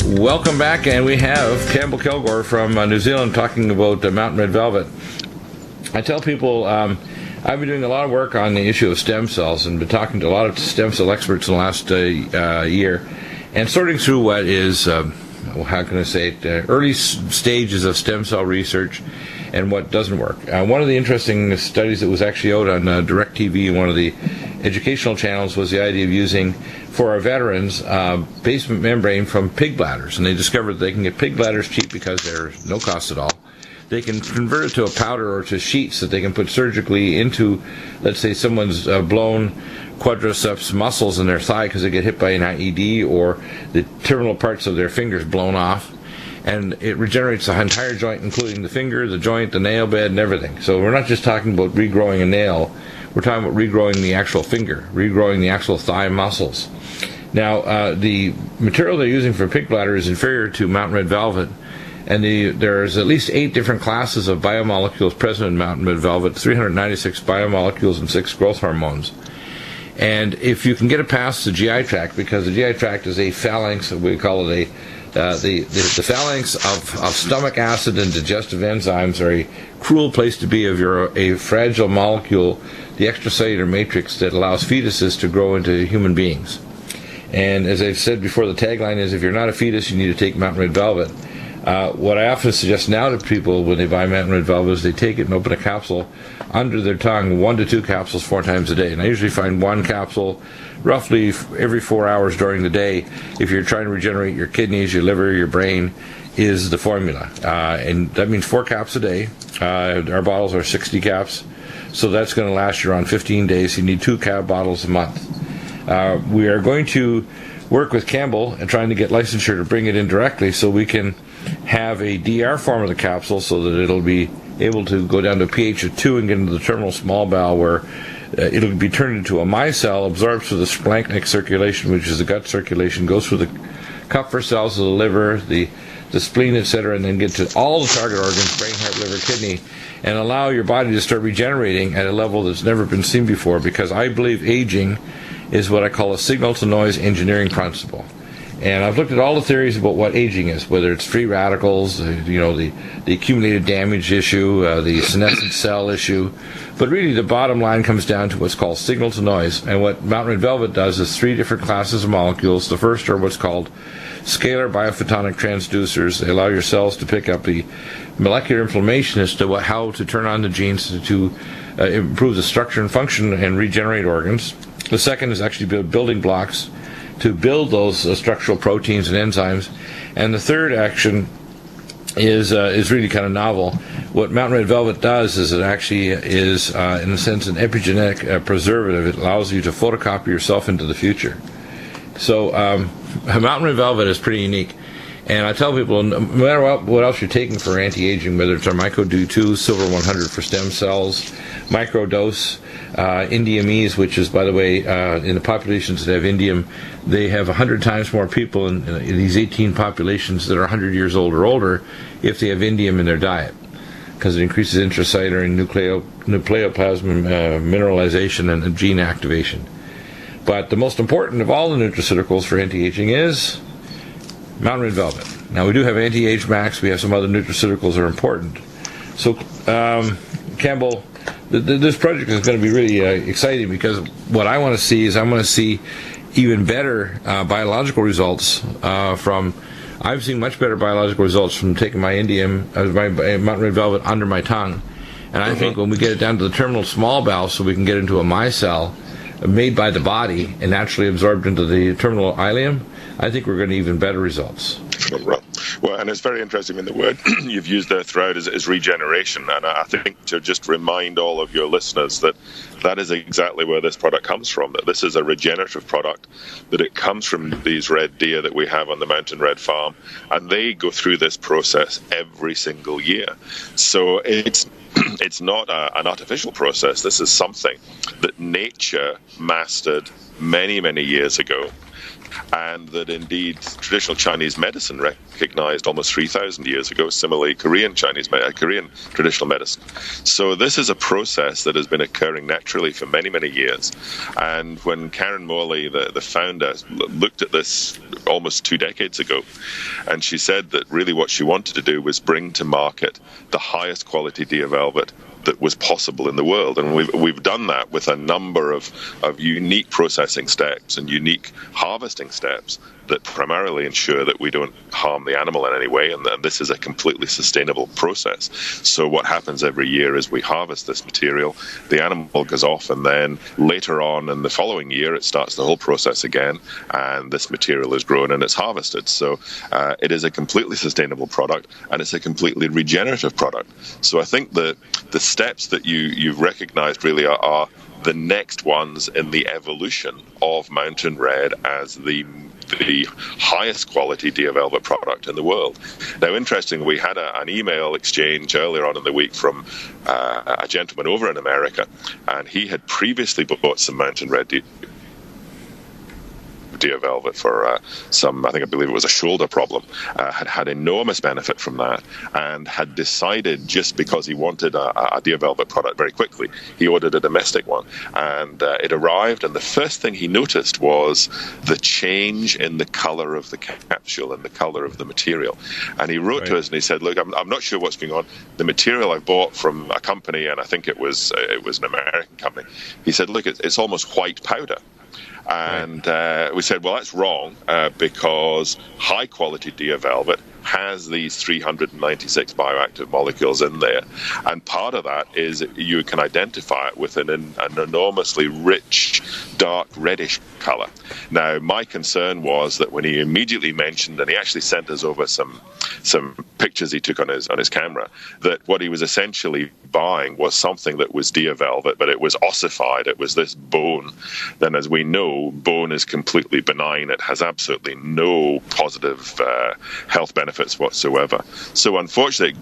Welcome back, and we have Campbell Kilgore from New Zealand talking about Mountain Red Velvet. I tell people I've been doing a lot of work on the issue of stem cells and been talking to a lot of stem cell experts in the last year and sorting through what is, how can I say it, early stages of stem cell research and what doesn't work. One of the interesting studies that was actually out on DirecTV, one of the educational channels, was the idea of using, for our veterans, basement membrane from pig bladders. And they discovered that they can get pig bladders cheap because they're no cost at all. They can convert it to a powder or to sheets that they can put surgically into, let's say someone's blown quadriceps muscles in their thigh because they get hit by an IED, or the terminal parts of their fingers blown off. And it regenerates the entire joint, including the finger, the joint, the nail bed, and everything. So we're not just talking about regrowing a nail. We're talking about regrowing the actual finger, regrowing the actual thigh muscles. Now, the material they're using for pig bladder is inferior to Mountain Red Velvet, and there's at least 8 different classes of biomolecules present in Mountain Red Velvet, 396 biomolecules and 6 growth hormones. And if you can get it past the GI tract, because the GI tract is a phalanx, we call it the phalanx of stomach acid and digestive enzymes, are a cruel place to be if you're a fragile molecule, the extracellular matrix that allows fetuses to grow into human beings. And as I've said before, the tagline is, if you're not a fetus, you need to take Mountain Red Velvet. What I often suggest now to people when they buy Mountain Red Velvet is they take it and open a capsule under their tongue, 1 to 2 capsules 4 times a day. And I usually find 1 capsule roughly every 4 hours during the day, if you're trying to regenerate your kidneys, your liver, your brain, is the formula. And that means 4 caps a day. Our bottles are 60 caps, so that's going to last you around 15 days. You need 2 cap bottles a month. We are going to work with Campbell and trying to get licensure to bring it in directly so we can have a DR form of the capsule so that it'll be able to go down to a pH of 2 and get into the terminal small bowel, where it'll be turned into a micelle, absorbed through the splanchnic circulation, which is the gut circulation, goes through the Kupffer cells of the liver, the spleen, etc., and then get to all the target organs, brain, heart, liver, kidney, and allow your body to start regenerating at a level that's never been seen before, because I believe aging is what I call a signal-to-noise engineering principle. And I've looked at all the theories about what aging is, whether it's free radicals, the accumulated damage issue, the senescent cell issue. But really the bottom line comes down to what's called signal-to-noise. And what Mountain Red Velvet does is 3 different classes of molecules. The first are what's called scalar biophotonic transducers. They allow your cells to pick up the molecular information as to how to turn on the genes to improve the structure and function and regenerate organs. The second is actually building blocks to build those structural proteins and enzymes. And the third action is really kind of novel. What Mountain Red Velvet does is it actually is, in a sense, an epigenetic preservative. It allows you to photocopy yourself into the future. So Mountain Red Velvet is pretty unique. And I tell people, no matter what else you're taking for anti-aging, whether it's our Myco-Do2, Silver 100 for stem cells, Microdose, Indiumese, which is, by the way, in the populations that have indium, they have 100 times more people in these 18 populations that are 100 years old or older if they have indium in their diet, because it increases intracellular and nucleoplasm mineralization and gene activation. But the most important of all the nutraceuticals for anti-aging is Mountain Red Velvet. Now, we do have Anti-Age Max. We have some other nutraceuticals that are important. So, Campbell, this project is going to be really exciting, because what I want to see is I want to see even better biological results from. I've seen much better biological results from taking my indium, my Mountain Red Velvet under my tongue, and I think when we get it down to the terminal small bowel, so we can get into a micelle made by the body and naturally absorbed into the terminal ileum, I think we're going to even better results. Well, and it's very interesting in the word you've used there throughout is regeneration. And I think to just remind all of your listeners that that is exactly where this product comes from, that this is a regenerative product, that it comes from these red deer that we have on the Mountain Red Farm, and they go through this process every single year. So it's not an artificial process. This is something that nature mastered many, many years ago. and that indeed traditional Chinese medicine recognized almost 3,000 years ago, similarly Korean traditional medicine. So this is a process that has been occurring naturally for many, many years. And when Karen Morley, the founder, looked at this almost 2 decades ago, and she said that really what she wanted to do was bring to market the highest quality deer velvet that was possible in the world. And we've done that with a number of unique processing steps and unique harvesting steps that primarily ensure that we don't harm the animal in any way, and this is a completely sustainable process. So what happens every year is we harvest this material, the animal goes off, and then later on in the following year it starts the whole process again, and this material is grown and it's harvested. So it is a completely sustainable product, and it's a completely regenerative product. So I think that the steps that you've recognized really are the next ones in the evolution of Mountain Red as the highest quality deer velvet product in the world. Now, interestingly, we had an email exchange earlier on in the week from a gentleman over in America, and he had previously bought some Mountain Red deer velvet for I believe it was a shoulder problem, had enormous benefit from that, and had decided, just because he wanted a deer velvet product very quickly, he ordered a domestic one, and it arrived, and the first thing he noticed was the change in the color of the capsule and the color of the material. And he wrote to us and he said, look, I'm not sure what's going on. The material I bought from a company, and I think it was an American company, he said, look, it's almost white powder. And we said, well, that's wrong, because high-quality deer velvet has these 396 bioactive molecules in there. And part of that is you can identify it with an enormously rich, dark reddish color. Now, my concern was that when he immediately mentioned, and he actually sent us over some pictures he took on his camera, that what he was essentially buying was something that was deer velvet, but it was ossified. It was this bone. Then, as we know, bone is completely benign. It has absolutely no positive health benefits whatsoever. So, unfortunately,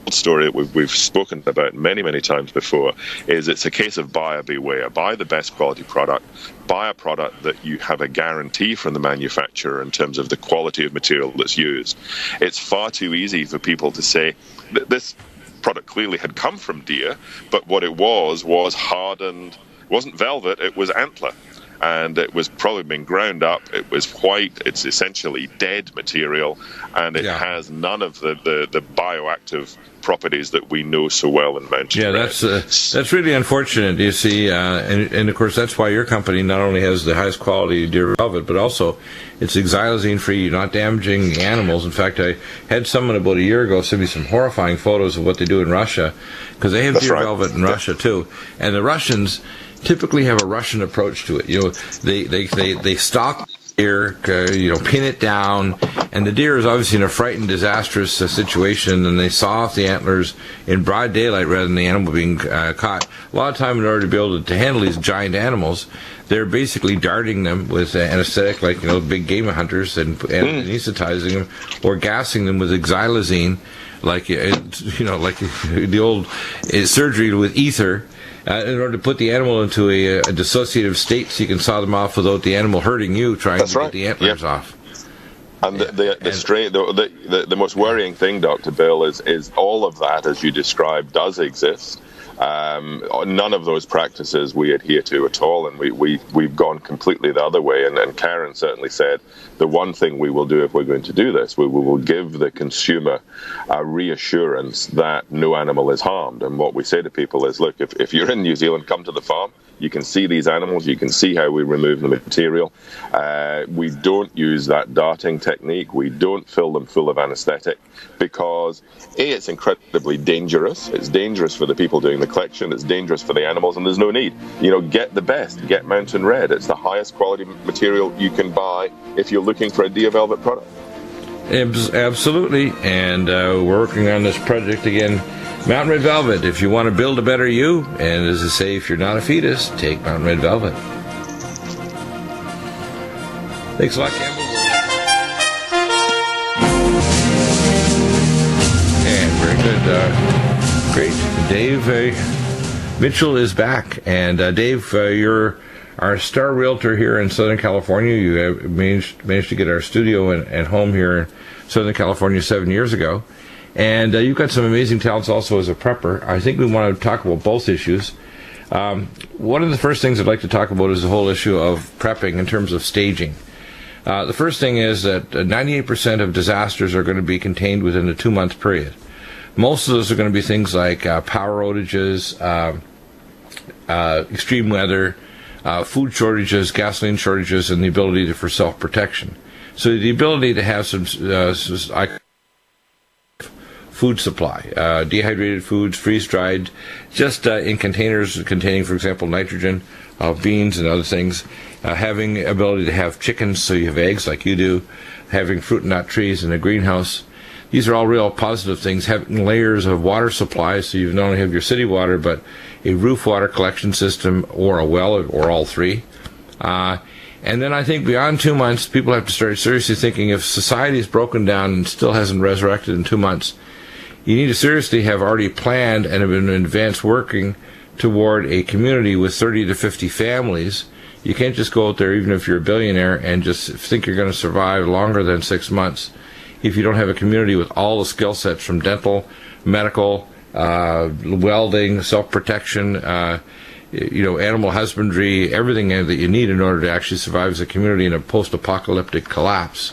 the story that we've spoken about many, many times before is it's a case of buyer beware. Buy the best quality product. Buy a product that you have a guarantee from the manufacturer in terms of the quality of material that's used. It's far too easy for people to say that this product clearly had come from deer, but what it was hardened. It wasn't velvet, it was antler. And it was probably been ground up. It was white. It's essentially dead material, and it has none of the bioactive properties that we know so well in Mountain Red. That's really unfortunate, you see, and of course that's why your company not only has the highest quality deer velvet, but also it's xylazine free. You're not damaging the animals. In fact, I had someone about a year ago send me some horrifying photos of what they do in Russia, because they have deer velvet in Russia too, and the Russians typically have a Russian approach to it. You know, they stalk deer, pin it down, and the deer is obviously in a frightened, disastrous situation, and they saw off the antlers in broad daylight rather than the animal being caught. A lot of time, in order to be able to handle these giant animals, they're basically darting them with anesthetic, like big game hunters, and anesthetizing them or gassing them with xylazine, like the old surgery with ether. In order to put the animal into a dissociative state so you can saw them off without the animal hurting you, trying to get the antlers off. And the most worrying thing, Dr. Bill, is all of that, as you described, does exist. None of those practices we adhere to at all, and we've gone completely the other way. And Karen certainly said the one thing we will do if we're going to do this, we will give the consumer a reassurance that no animal is harmed. And what we say to people is, look, if you're in New Zealand, come to the farm. You can see these animals. You can see how we remove the material. We don't use that darting technique. We don't fill them full of anesthetic because, A, it's incredibly dangerous. It's dangerous for the people doing the collection. It's dangerous for the animals, and there's no need. Get the best. Get Mountain Red. It's the highest quality material you can buy if you're looking for a deer velvet product. Absolutely. And we're working on this project again. Mountain Red Velvet, if you want to build a better you, and as I say, if you're not a fetus, take Mountain Red Velvet. Thanks a lot, Campbell. And very good. Great. Dave Mitchell is back. And Dave, you're our star realtor here in Southern California. You have managed to get our studio and home here in Southern California 7 years ago. And you've got some amazing talents also as a prepper. I think we want to talk about both issues. One of the first things I'd like to talk about is the whole issue of prepping in terms of staging. The first thing is that 98% of disasters are going to be contained within a 2-month period. Most of those are going to be things like power outages, extreme weather, food shortages, gasoline shortages, and the ability for self-protection. So the ability to have some food supply, dehydrated foods, freeze-dried, just in containers containing, for example, nitrogen, beans and other things, having ability to have chickens so you have eggs like you do, having fruit and nut trees in a greenhouse. These are all real positive things. Having layers of water supply, so you not only have your city water, but a roof water collection system or a well, or all three. And then I think beyond 2 months, people have to start seriously thinking, if society is broken down and still hasn't resurrected in 2 months, you need to seriously have already planned and have been in advance working toward a community with 30 to 50 families. You can't just go out there, even if you're a billionaire, and just think you're going to survive longer than 6 months if you don't have a community with all the skill sets from dental, medical, welding, self-protection, animal husbandry, everything that you need in order to actually survive as a community in a post-apocalyptic collapse.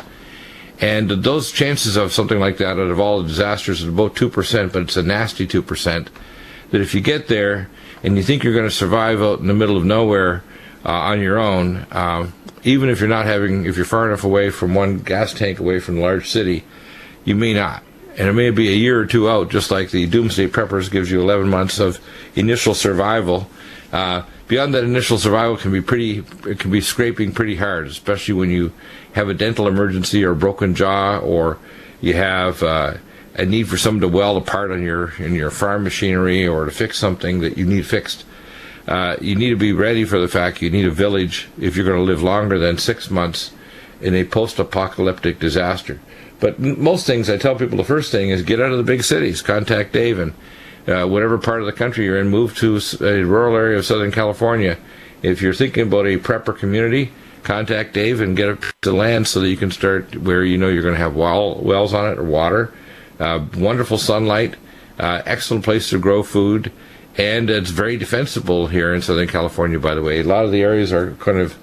And those chances of something like that out of all the disasters is about 2%, but it's a nasty 2%, that if you get there and you think you're going to survive out in the middle of nowhere on your own, even if you're far enough away from one gas tank away from a large city, you may not. And it may be a year or two out, just like the Doomsday Preppers gives you 11 months of initial survival. Beyond that initial survival it can be scraping pretty hard, especially when you have a dental emergency or a broken jaw, or you have a need for someone to weld a part in your farm machinery or to fix something that you need fixed. You need to be ready for the fact you need a village if you're going to live longer than 6 months in a post-apocalyptic disaster. But most things, I tell people the first thing is get out of the big cities, contact Dave, and whatever part of the country you're in, move to a rural area of Southern California. If you're thinking about a prepper community, contact Dave and get a piece of land so that you can start where you know you're going to have wells on it or water, wonderful sunlight, excellent place to grow food, and it's very defensible here in Southern California, by the way. A lot of the areas are kind of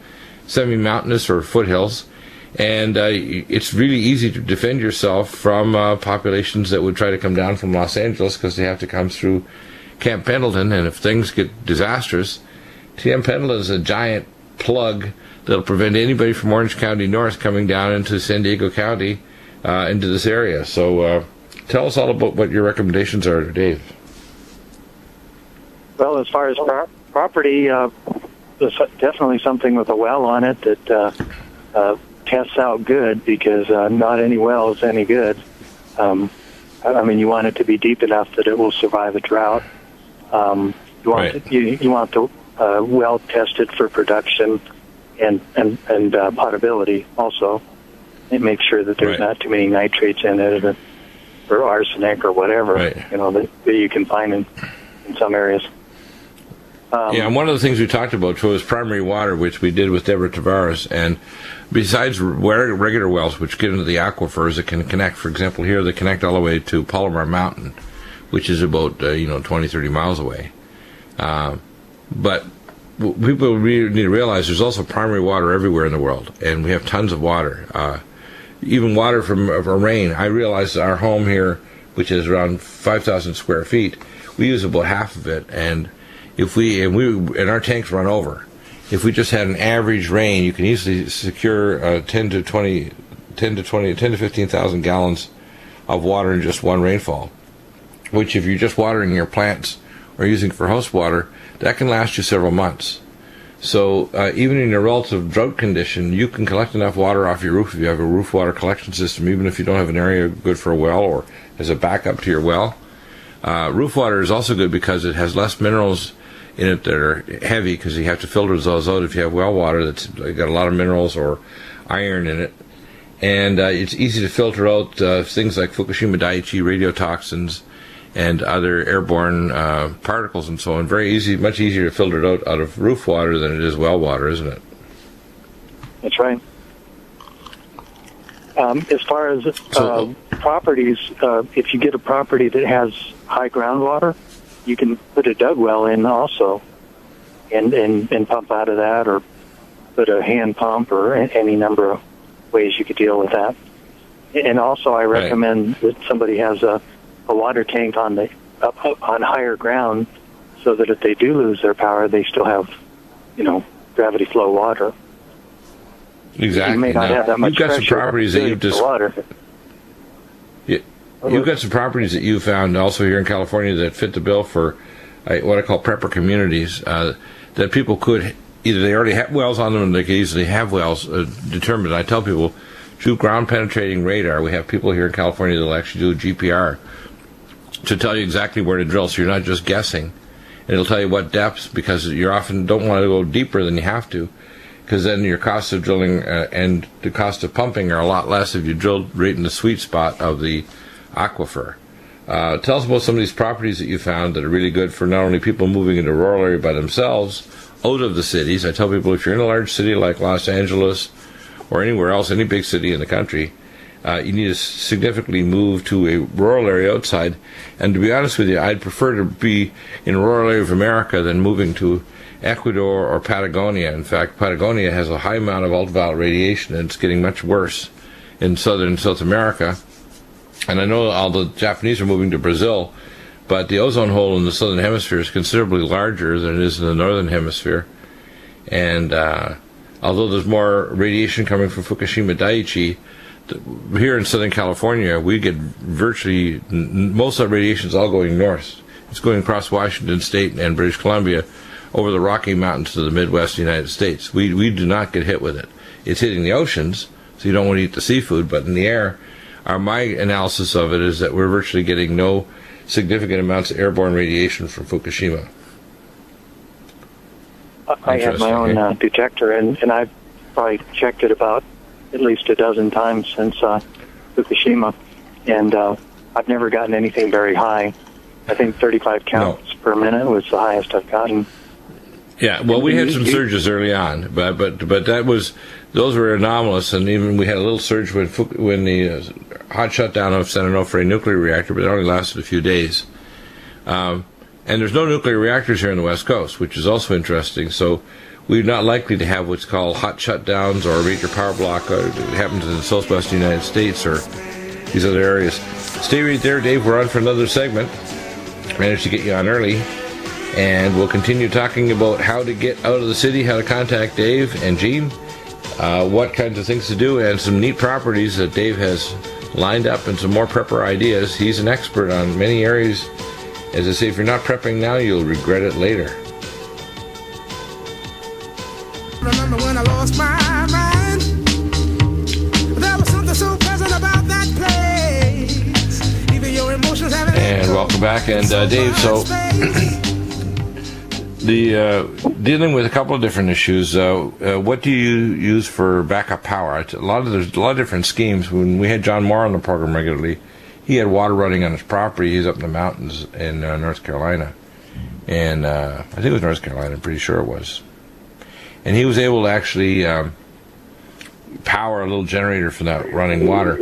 semi-mountainous or foothills, and it's really easy to defend yourself from populations that would try to come down from Los Angeles because they have to come through Camp Pendleton, and if things get disastrous, Camp Pendleton is a giant plug that'll prevent anybody from Orange County North coming down into San Diego County into this area. So tell us all about what your recommendations are, Dave. Well, as far as property, there's definitely something with a well on it that tests out good, because not any well is any good. You want it to be deep enough that it will survive a drought. You want the well tested for production and potability also. And make sure that there's not too many nitrates in it or arsenic or whatever that you can find in some areas. And one of the things we talked about was primary water, which we did with Deborah Tavares. And besides regular wells, which get into the aquifers that can connect, for example, here they connect all the way to Palomar Mountain, which is about 20, 30 miles away. But people really need to realize there's also primary water everywhere in the world, and we have tons of water. Even water from rain. I realize our home here, which is around 5,000 square feet, we use about half of it, and our tanks run over. If we just had an average rain, you can easily secure 10 to 15,000 gallons of water in just one rainfall, which if you're just watering your plants or using for house water, that can last you several months. So even in a relative drought condition, you can collect enough water off your roof if you have a roof water collection system, even if you don't have an area good for a well or as a backup to your well. Roof water is also good because it has less minerals in it that are heavy, because you have to filter those out if you have well water that's got a lot of minerals or iron in it. And it's easy to filter out things like Fukushima Daiichi radiotoxins and other airborne particles and so on. Very easy, much easier to filter it out of roof water than it is well water, isn't it? That's right. As far as properties, if you get a property that has high groundwater, you can put a dug well in also, and pump out of that, or put a hand pump, or any number of ways you could deal with that. And also, I recommend that somebody has a water tank on on higher ground, so that if they do lose their power, they still have, gravity flow water. Exactly. You may not have that much you've got some properties that you've just water. You've got some properties that you found also here in California that fit the bill for what I call prepper communities, that people could, either they already have wells on them and they could easily have wells determined. I tell people, through ground penetrating radar, we have people here in California that will actually do GPR to tell you exactly where to drill, so you're not just guessing. And it'll tell you what depths, because you often don't want to go deeper than you have to, because then your cost of drilling and the cost of pumping are a lot less if you drill right in the sweet spot of the aquifer. Tell us about some of these properties that you found that are really good for not only people moving into a rural area by themselves, out of the cities. I tell people, if you're in a large city like Los Angeles or anywhere else, any big city in the country, you need to significantly move to a rural area outside. And to be honest with you, I'd prefer to be in a rural area of America than moving to Ecuador or Patagonia. In fact, Patagonia has a high amount of ultraviolet radiation, and it's getting much worse in southern South America. And I know all the Japanese are moving to Brazil, but the ozone hole in the southern hemisphere is considerably larger than it is in the northern hemisphere. And although there's more radiation coming from Fukushima Daiichi, here in Southern California, we get virtually, most of the radiation is all going north. It's going across Washington State and British Columbia over the Rocky Mountains to the Midwest United States. We do not get hit with it. It's hitting the oceans, so you don't want to eat the seafood, but in the air, my analysis of it is that we're virtually getting no significant amounts of airborne radiation from Fukushima. I have my own detector, and I've probably checked it about at least a dozen times since Fukushima, and I've never gotten anything very high. I think 35 counts per minute was the highest I've gotten. Yeah, well, we had some surges early on, but those were anomalous, and even we had a little surge when the hot shutdown of San Onofre nuclear reactor, but it only lasted a few days. And there's no nuclear reactors here on the West Coast, which is also interesting. So we're not likely to have what's called hot shutdowns or a major power block. It happens in the southwest United States or these other areas. Stay right there, Dave. We're on for another segment. Managed to get you on early. And we'll continue talking about how to get out of the city, how to contact Dave and Gene, what kinds of things to do, and some neat properties that Dave has lined up, and some more prepper ideas. He's an expert on many areas. As I say, if you're not prepping now, you'll regret it later. Remember when I lost my mind? There was something so pleasant about that place. Even your emotions have. And welcome back. And Dave, so dealing with a couple of different issues. What do you use for backup power? There's a lot of different schemes. When we had John Moore on the program regularly, he had water running on his property. He's up in the mountains in North Carolina, and I think it was North Carolina. I'm pretty sure it was. And he was able to actually power a little generator from that running water.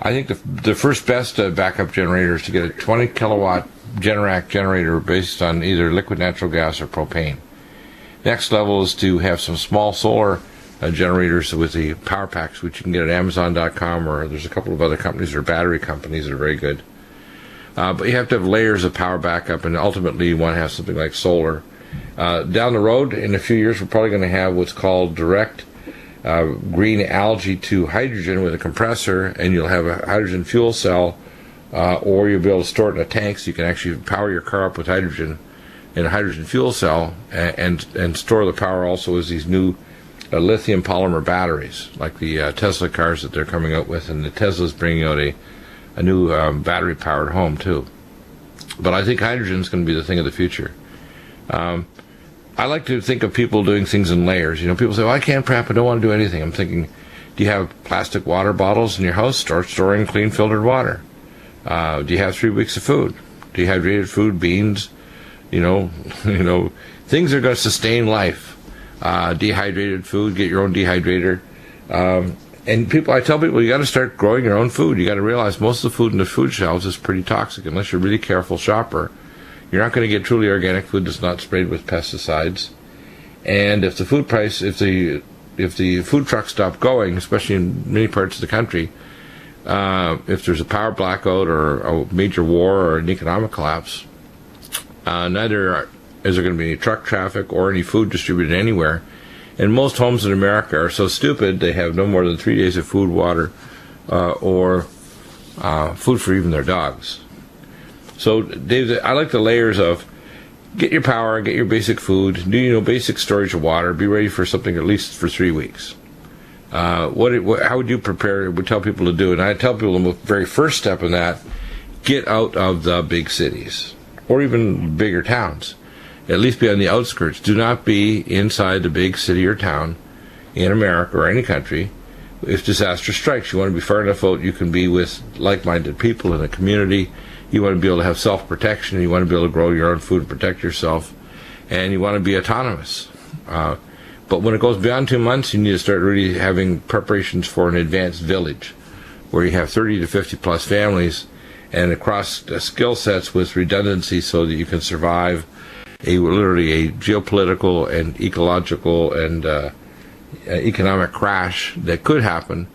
I think the first best backup generator is to get a 20 kilowatt Generac generator based on either liquid natural gas or propane. Next level is to have some small solar generators with the power packs, which you can get at Amazon.com, or there's a couple of other companies or battery companies that are very good. But you have to have layers of power backup, and ultimately you want to have something like solar. Down the road, in a few years, we're probably going to have what's called direct green algae to hydrogen with a compressor, and you'll have a hydrogen fuel cell, or you'll be able to store it in a tank, so you can actually power your car up with hydrogen in a hydrogen fuel cell, and store the power also as these new lithium polymer batteries, like the Tesla cars that they're coming out with, and the Tesla's bringing out a new battery-powered home, too. But I think hydrogen is going to be the thing of the future. I like to think of people doing things in layers. You know, people say, well, I can't prep, I don't want to do anything. I'm thinking, do you have plastic water bottles in your house? Start storing clean filtered water. Do you have 3 weeks of food? dehydrated food, beans, you know, things that are going to sustain life. Dehydrated food, get your own dehydrator. And I tell people, you got to start growing your own food. You got to realize most of the food in the food shelves is pretty toxic unless you're a really careful shopper. You're not going to get truly organic food that's not sprayed with pesticides. And if the food price, if the food trucks stop going, especially in many parts of the country, if there's a power blackout or a major war or an economic collapse, neither is there going to be any truck traffic or any food distributed anywhere. And most homes in America are so stupid they have no more than 3 days of food, water, or food for even their dogs. So, Dave, I like the layers of get your power, get your basic food, do basic storage of water, be ready for something at least for 3 weeks. How would you prepare? Would tell people to do it? And I tell people the very first step in that: get out of the big cities or even bigger towns. At least be on the outskirts. Do not be inside the big city or town in America or any country. If disaster strikes, you want to be far enough out you can be with like-minded people in a community. You want to be able to have self-protection. You want to be able to grow your own food and protect yourself. And you want to be autonomous. But when it goes beyond 2 months, you need to start really having preparations for an advanced village where you have 30 to 50 plus families and across skill sets with redundancy so that you can survive literally a geopolitical and ecological and economic crash that could happen,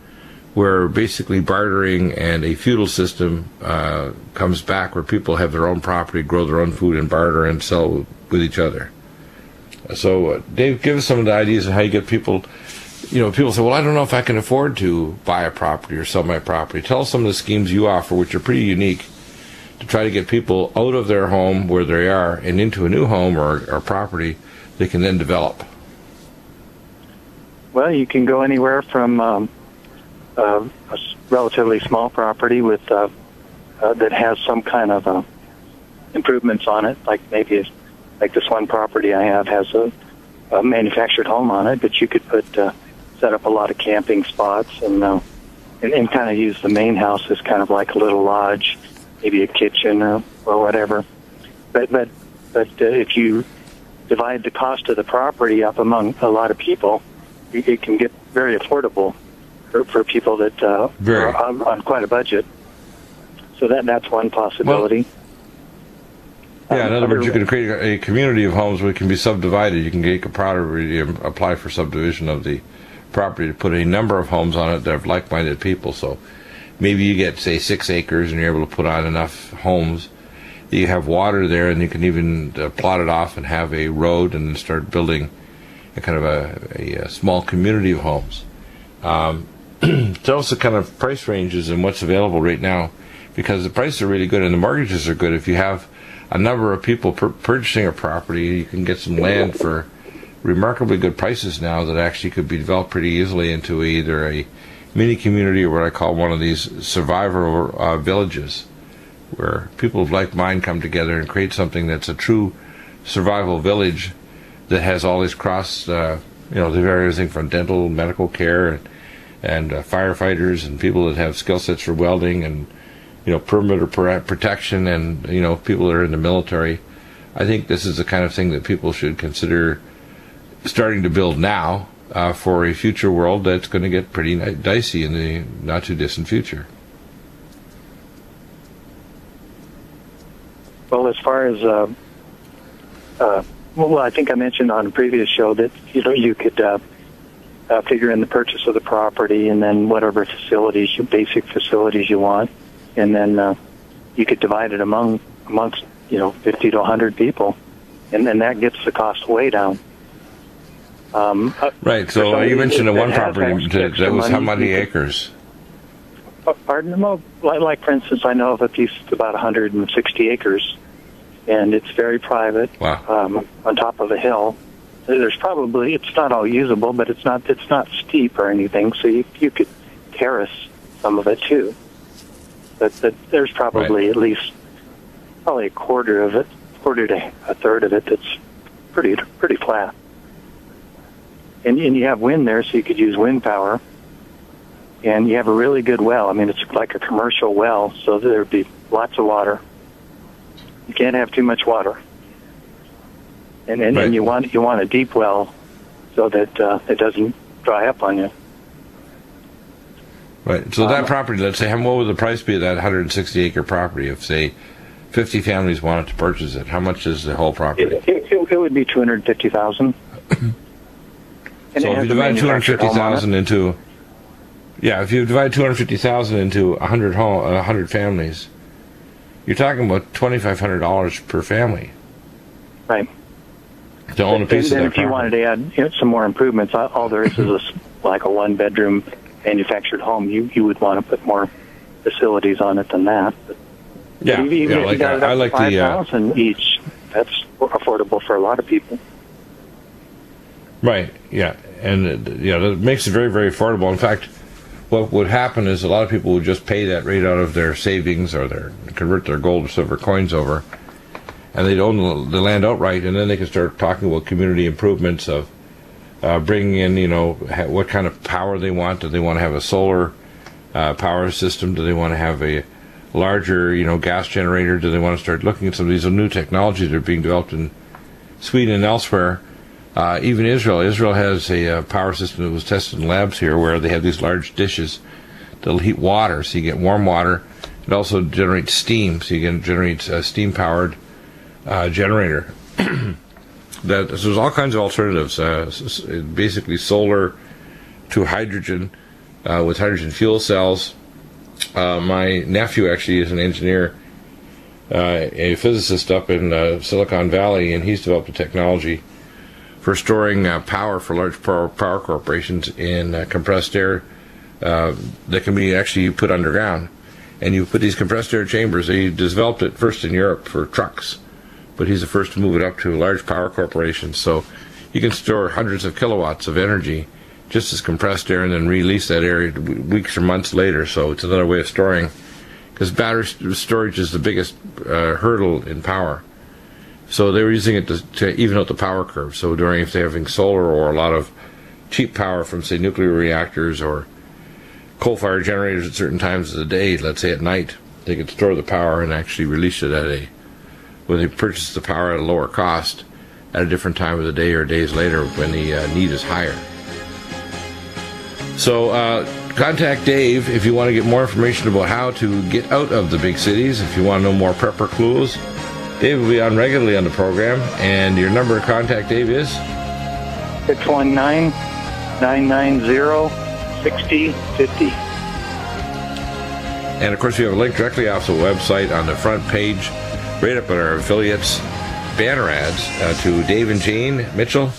where basically bartering and a feudal system comes back, where people have their own property, grow their own food, and barter and sell with each other. So, Dave, give us some of the ideas of how you get people. People say, well, I don't know if I can afford to buy a property or sell my property. Tell us some of the schemes you offer, which are pretty unique, to try to get people out of their home where they are and into a new home or property they can then develop. Well, you can go anywhere from a relatively small property with that has some kind of improvements on it, like maybe like this one property I have has a manufactured home on it, but you could set up a lot of camping spots and kind of use the main house as kind of like a little lodge, maybe a kitchen or whatever. But if you divide the cost of the property up among a lot of people, it can get very affordable for people that are on quite a budget. So that's one possibility. In other words, you can create a community of homes where it can be subdivided. You can apply for subdivision of the property to put a number of homes on it that have like-minded people. So maybe you get, say, 6 acres and you're able to put on enough homes that you have water there, and you can even plot it off and have a road and then start building a kind of a small community of homes. Tell us the kind of price ranges and what's available right now, because the prices are really good and the mortgages are good. If you have a number of people purchasing a property, you can get some land for remarkably good prices now that actually could be developed pretty easily into either a mini community or what I call one of these survivor villages, where people of like mind come together and create something that's a true survival village that has all these they have everything from dental, medical care, and firefighters and people that have skill sets for welding and perimeter protection, and people that are in the military. I think this is the kind of thing that people should consider starting to build now for a future world that's going to get pretty dicey in the not too distant future. Well, as far as I think I mentioned on a previous show that you could figure in the purchase of the property and then whatever basic facilities you want, and then you could divide it amongst 50 to 100 people, and then that gets the cost way down. Right. So you mentioned the one property that was how many acres? Pardon? Well, like for instance, I know of a piece that's about 160 acres, and it's very private. Wow. On top of a hill. It's not all usable, but it's not steep or anything, so you could terrace some of it too. But there's probably at least a quarter to a third of it that's pretty flat. And you have wind there, so you could use wind power. And you have a really good well. I mean, it's like a commercial well, so there'd be lots of water. You can't have too much water, and Right. you want a deep well so that it doesn't dry up on you. Right. So that property, let's say, what would the price be of that 160-acre property if, say, 50 families wanted to purchase it? How much is the whole property? It would be $250,000. So if you divide 250,000 into, if you divide 250,000 into 100 families, you're talking about $2,500 per family. Right. To own a piece of that if you wanted to add some more improvements, all there is like a one-bedroom manufactured home. You would want to put more facilities on it than that. But even if you got it up to 5,000 each, that's affordable for a lot of people. Right. Yeah. And that makes it very, very affordable. In fact, what would happen is a lot of people would just pay that right out of their savings or convert their gold or silver coins over, and they'd own the land outright, and then they can start talking about community improvements of bringing in, what kind of power they want. Do they want to have a solar power system? Do they want to have a larger, gas generator? Do they want to start looking at some of these new technologies that are being developed in Sweden and elsewhere? Even Israel. Israel has a power system that was tested in labs here where they have these large dishes that'll heat water, so you get warm water. It also generates steam, so you can generate a steam-powered generator. So there's all kinds of alternatives. Basically solar to hydrogen with hydrogen fuel cells. My nephew actually is an engineer, a physicist up in Silicon Valley, and he's developed a technology for storing power for large power corporations in compressed air that can be actually put underground. And you put these compressed air chambers. He developed it first in Europe for trucks, but he's the first to move it up to large power corporations. So you can store hundreds of kilowatts of energy just as compressed air and then release that air weeks or months later. So it's another way of storing, because battery storage is the biggest hurdle in power. So they were using it to even out the power curve. So if they're having solar or a lot of cheap power from, say, nuclear reactors or coal-fired generators at certain times of the day, let's say at night, they could store the power and actually release it when they purchase the power at a lower cost at a different time of the day or days later when the need is higher. So contact Dave if you want to get more information about how to get out of the big cities. If you want to know more prepper clues, Dave will be on regularly on the program, and your number to contact Dave is 619-990-6050. And of course, we have a link directly off the website on the front page, right up at our affiliates banner ads to Dave and Jane Mitchell.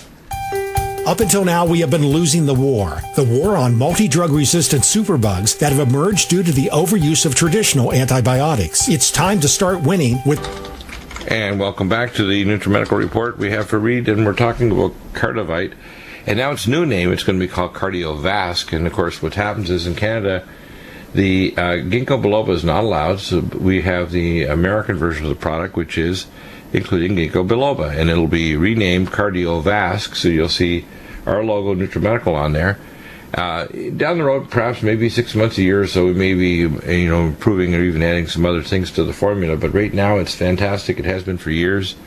Up until now, we have been losing the war on multi-drug resistant superbugs that have emerged due to the overuse of traditional antibiotics. It's time to start winning with... And welcome back to the NutriMedical Report we have for Reed, and we're talking about KARDOVITE. And now its new name, it's going to be called KARDIOVASC. And of course, what happens is in Canada, the ginkgo biloba is not allowed, so we have the American version of the product, which is including ginkgo biloba, and it'll be renamed KARDIOVASC, so you'll see our logo, NutriMedical, on there. Down the road, perhaps maybe 6 months, a year or so, we may be improving or even adding some other things to the formula, but right now it's fantastic. It has been for years.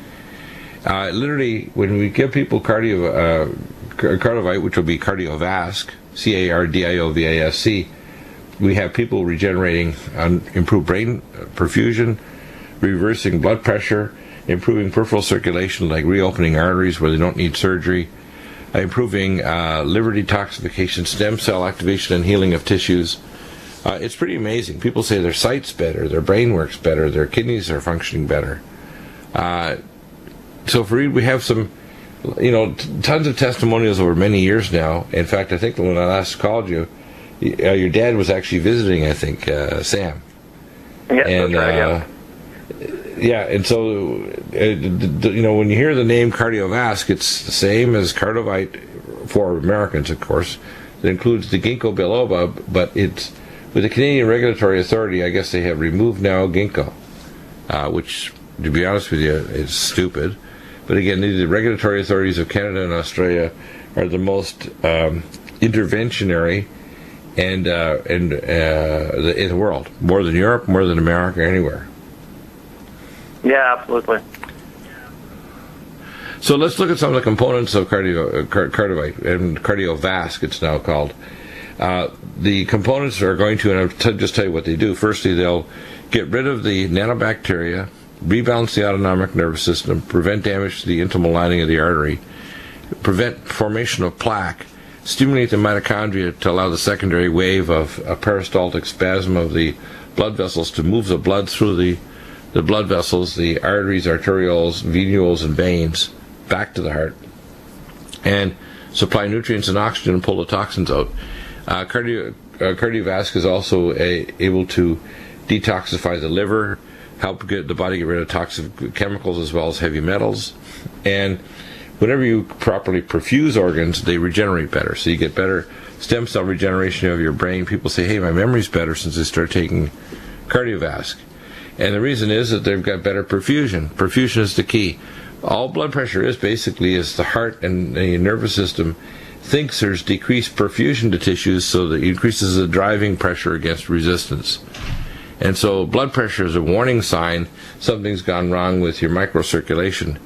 Literally, when we give people KARDOVITE, which will be KARDIOVASC, KARDIOVASC, we have people regenerating improved brain perfusion, reversing blood pressure, improving peripheral circulation, like reopening arteries where they don't need surgery, improving liver detoxification, stem cell activation and healing of tissues. It's pretty amazing. People say their sight's better, their brain works better, their kidneys are functioning better. So for Reed, we have some, tons of testimonials over many years now. In fact, I think when I last called you, your dad was actually visiting, I think, Sam. Yeah, and, that's right, yeah. Yeah, and so, when you hear the name KARDIOVASC, it's the same as KARDOVITE for Americans, of course. It includes the ginkgo biloba, but it's, with the Canadian Regulatory Authority, I guess they have removed now ginkgo, which, to be honest with you, is stupid. But again, the regulatory authorities of Canada and Australia are the most interventionary in the world, more than Europe, more than America, anywhere. Yeah, absolutely. So let's look at some of the components of KARDOVITE and KARDIOVASC, it's now called. The components are going to, and I'll just tell you what they do. Firstly, they'll get rid of the nanobacteria, rebalance the autonomic nervous system, prevent damage to the intimal lining of the artery, prevent formation of plaque, stimulate the mitochondria to allow the secondary wave of a peristaltic spasm of the blood vessels to move the blood through the blood vessels, the arteries, arterioles, venules, and veins back to the heart, and supply nutrients and oxygen and pull the toxins out. KARDIOVASC is also able to detoxify the liver, help get the body get rid of toxic chemicals as well as heavy metals, and whenever you properly perfuse organs, they regenerate better. So you get better stem cell regeneration of your brain. People say, hey, my memory's better since I started taking KARDIOVASC. And the reason is that they've got better perfusion. Perfusion is the key. All blood pressure is basically is the heart and the nervous system thinks there's decreased perfusion to tissues, so that it increases the driving pressure against resistance. And so blood pressure is a warning sign something's gone wrong with your microcirculation.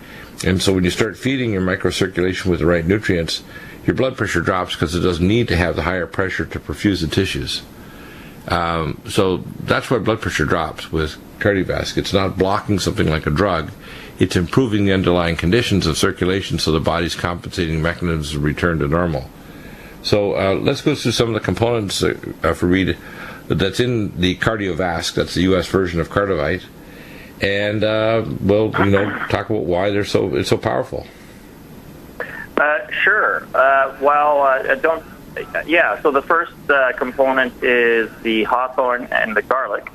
And so when you start feeding your microcirculation with the right nutrients, your blood pressure drops because it doesn't need to have the higher pressure to perfuse the tissues. So that's why blood pressure drops with KARDIOVASC. It's not blocking something like a drug. It's improving the underlying conditions of circulation so the body's compensating mechanisms return to normal. So let's go through some of the components for Reed that's in the KARDIOVASC. That's the U.S. version of KARDOVITE. And we'll talk about why it's so powerful. Sure. So the first component is the hawthorn and the garlic.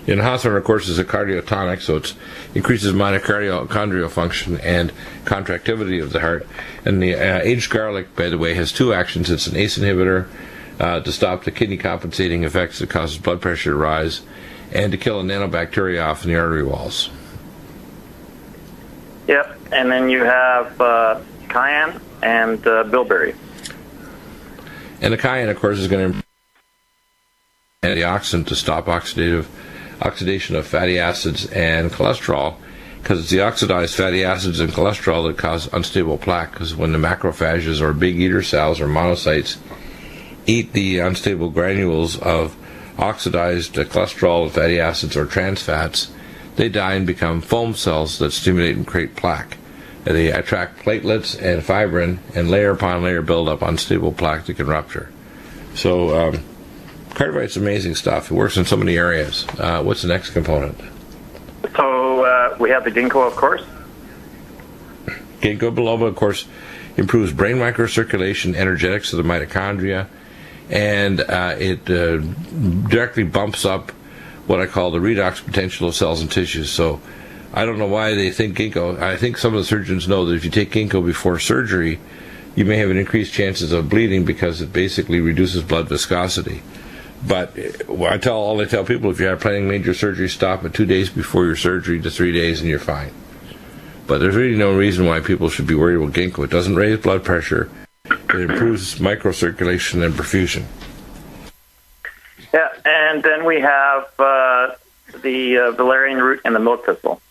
And hawthorn, of course, is a cardiotonic, so it increases mitochondrial function and contractility of the heart. And the aged garlic, by the way, has two actions. It's an ACE inhibitor to stop the kidney compensating effects that causes blood pressure to rise, and to kill a nanobacteria off in the artery walls. Yep, and then you have cayenne and bilberry. And the cayenne, of course, is going to antioxidant to stop oxidation of fatty acids and cholesterol, because it's the oxidized fatty acids and cholesterol that cause unstable plaque. Because when the macrophages or big eater cells or monocytes eat the unstable granules of oxidized cholesterol, fatty acids, or trans fats, they die and become foam cells that stimulate and create plaque. And they attract platelets and fibrin, and layer upon layer build up unstable plaque that can rupture. So KARDOVITE's amazing stuff. It works in so many areas. What's the next component? So we have the ginkgo, of course. Ginkgo biloba, of course, improves brain microcirculation, energetics of the mitochondria, and it directly bumps up what I call the redox potential of cells and tissues. So I don't know why they think ginkgo. I think some of the surgeons know that if you take ginkgo before surgery, you may have an increased chances of bleeding because it basically reduces blood viscosity. But I tell people, if you're planning major surgery, stop it 2 days before your surgery to 3 days and you're fine. But there's really no reason why people should be worried about ginkgo. It doesn't raise blood pressure. It improves microcirculation and perfusion. Yeah, and then we have the valerian root and the milk thistle.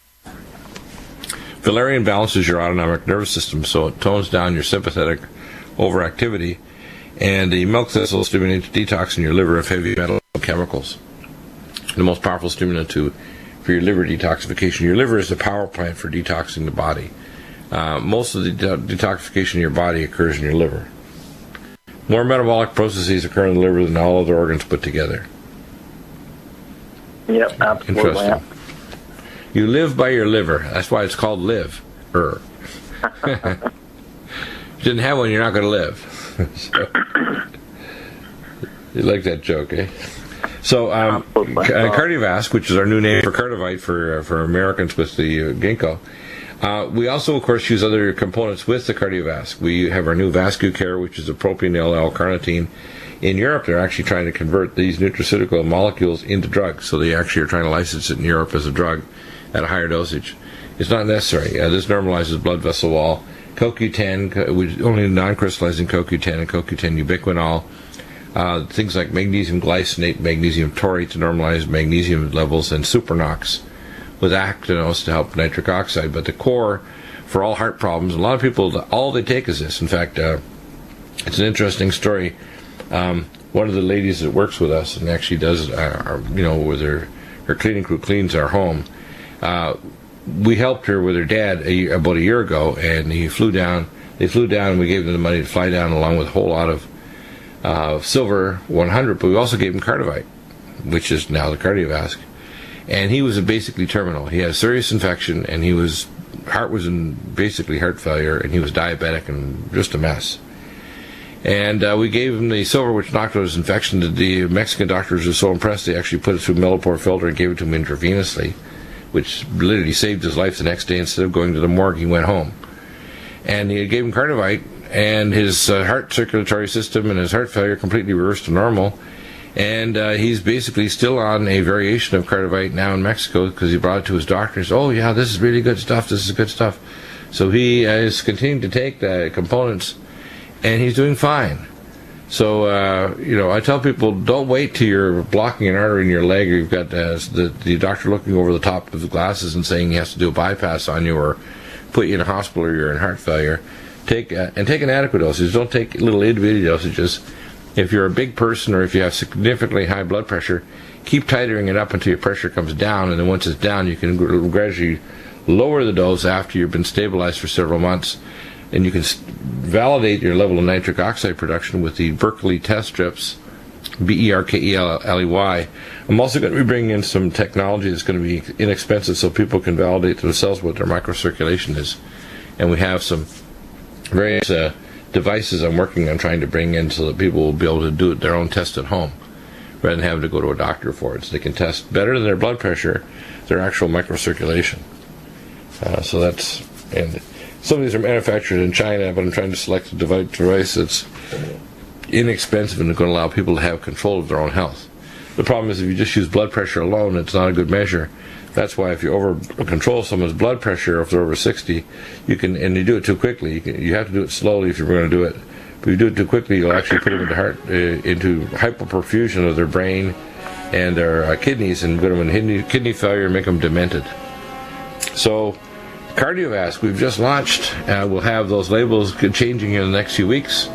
Valerian balances your autonomic nervous system, so it tones down your sympathetic overactivity, and the milk thistle stimulates detox in your liver of heavy metal chemicals. The most powerful stimulant for your liver detoxification. Your liver is the power plant for detoxing the body. Most of the detoxification in your body occurs in your liver. More metabolic processes occur in the liver than all other organs put together. Yep, absolutely. Interesting. You live by your liver. That's why it's called live. If you didn't have one, you're not going to live. So, you like that joke, eh? So, KARDIOVASC, which is our new name for KARDOVITE for Americans with the ginkgo. We also, of course, use other components with the KARDIOVASC. We have our new VascuCare, which is a propionyl L-carnitine. In Europe, they're actually trying to convert these nutraceutical molecules into drugs. So they actually are trying to license it in Europe as a drug at a higher dosage. It's not necessary. This normalizes blood vessel wall. CoQ10, only non-crystallizing CoQ10 and CoQ10 ubiquinol. Things like magnesium glycinate, magnesium taurate to normalize magnesium levels, and Supernox, with actinose to help nitric oxide. But the core for all heart problems, a lot of people, all they take is this. In fact, it's an interesting story. One of the ladies that works with us and actually does, with her cleaning crew cleans our home. We helped her with her dad about a year ago, and he flew down. They flew down, and we gave them the money to fly down along with a whole lot of silver 100. But we also gave him Kardovite, which is now the KARDIOVASC. And he was basically terminal. He had a serious infection, and heart was in basically heart failure, and he was diabetic and just a mess. And we gave him the silver, which knocked out his infection. The Mexican doctors were so impressed, they actually put it through a millipore filter and gave it to him intravenously, which literally saved his life the next day. Instead of going to the morgue, he went home. And he gave him Kardovite, and his heart circulatory system and his heart failure completely reversed to normal. And he's basically still on a variation of Kardovite now in Mexico because he brought it to his doctor and said, "Oh, yeah, this is really good stuff. This is good stuff." So he is continuing to take the components, and he's doing fine. So, I tell people, don't wait till you're blocking an artery in your leg or you've got the doctor looking over the top of the glasses and saying he has to do a bypass on you or put you in a hospital or you're in heart failure. Take an adequate dosage. Don't take little individual dosages. If you're a big person or if you have significantly high blood pressure, keep tightening it up until your pressure comes down, and then once it's down, you can gradually lower the dose after you've been stabilized for several months. And you can validate your level of nitric oxide production with the Berkeley test strips, Berkeley. I'm also going to be bringing in some technology that's going to be inexpensive so people can validate themselves what their microcirculation is. And we have some various devices I'm working on trying to bring in so that people will be able to do their own test at home rather than having to go to a doctor for it. So they can test better than their blood pressure, their actual microcirculation. And some of these are manufactured in China, but I'm trying to select a device that's inexpensive and going to allow people to have control of their own health. The problem is if you just use blood pressure alone, it's not a good measure. That's why if you over control someone's blood pressure, if they're over 60, and you do it too quickly, you have to do it slowly if you're going to do it. But if you do it too quickly, you'll actually put them into hypoperfusion of their brain and their kidneys and put them in kidney failure and make them demented. So, KARDIOVASC, we've just launched. We'll have those labels changing in the next few weeks.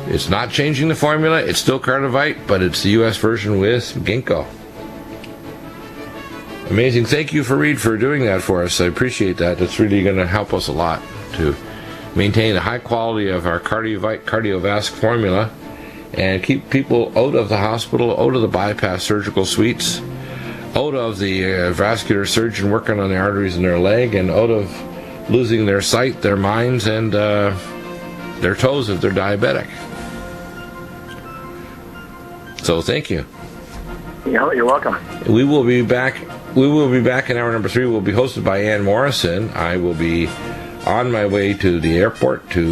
It's not changing the formula. It's still Kardovite, but it's the U.S. version with ginkgo. Amazing. Thank you, Fareed, for doing that for us. I appreciate that. That's really going to help us a lot to maintain the high quality of our KARDIOVASC formula and keep people out of the hospital, out of the bypass surgical suites, out of the vascular surgeon working on the arteries in their leg, and out of losing their sight, their minds, and their toes if they're diabetic. So thank you. You're welcome. We will be back. We will be back in hour number 3. We'll be hosted by Ann Morrison. I will be on my way to the airport to